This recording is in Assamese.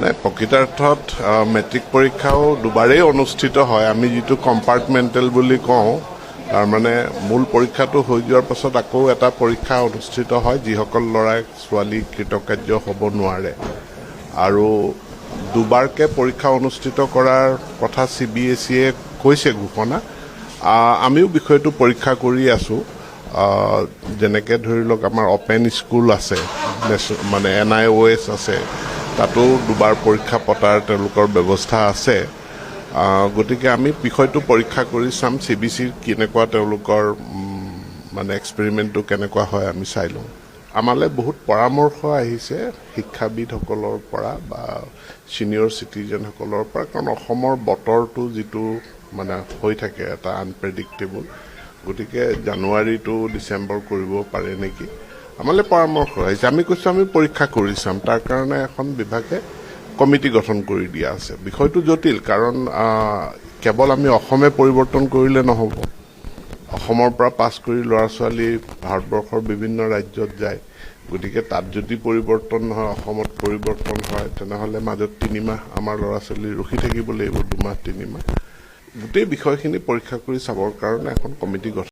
নাই প্ৰকৃতাৰ্থত মেট্ৰিক পৰীক্ষাও দুবাৰেই অনুষ্ঠিত হয়। আমি যিটো কম্পাৰ্টমেণ্টেল বুলি কওঁ, তাৰমানে মূল পৰীক্ষাটো হৈ যোৱাৰ পাছত আকৌ এটা পৰীক্ষা অনুষ্ঠিত হয়, যিসকল ল'ৰাই ছোৱালী কৃতকাৰ্য হ'ব নোৱাৰে। আৰু দুবাৰকৈ পৰীক্ষা অনুষ্ঠিত কৰাৰ কথা CBSE কৈছে ঘোষণা। আমিও বিষয়টো পৰীক্ষা কৰি আছোঁ। যেনেকৈ ধৰি লওক আমাৰ অপেন স্কুল আছে, মানে NIOS আছে, তাতো দুবাৰ পৰীক্ষা পতাৰ তেওঁলোকৰ ব্যৱস্থা আছে। গতিকে আমি বিষয়টো পৰীক্ষা কৰি চাম, CBSEৰ কেনেকুৱা তেওঁলোকৰ মানে এক্সপেৰিমেণ্টটো কেনেকুৱা হয় আমি চাই লওঁ। আমালৈ বহুত পৰামৰ্শ আহিছে শিক্ষাবিদসকলৰ পৰা বা ছিনিয়ৰ চিটিজেনসকলৰ পৰা, কাৰণ অসমৰ বতৰটো যিটো মানে হৈ থাকে এটা আনপ্ৰেডিক্টেবল, গতিকে জানুৱাৰী টু ডিচেম্বৰ কৰিব পাৰে নেকি, আমালৈ পৰামৰ্শ আহিছে। আমি কৈছোঁ আমি পৰীক্ষা কৰি চাম, তাৰ কাৰণে এখন বিভাগে কমিটি গঠন কৰি দিয়া আছে। বিষয়টো জটিল, কাৰণ কেৱল আমি অসমে পৰিৱৰ্তন কৰিলে নহ'ব। অসমৰ পৰা পাছ কৰি ল'ৰা ছোৱালী ভাৰতবৰ্ষৰ বিভিন্ন ৰাজ্যত যায়, গতিকে তাত যদি পৰিৱৰ্তন নহয়, অসমত পৰিৱৰ্তন হয়, তেনেহ'লে মাজত 3 মাহ আমাৰ ল'ৰা ছোৱালী ৰখি থাকিব লাগিব, 2 মাহ 3 মাহ। গোটেই বিষয়খিনি পৰীক্ষা কৰি চাবৰ কাৰণে এখন কমিটি গঠন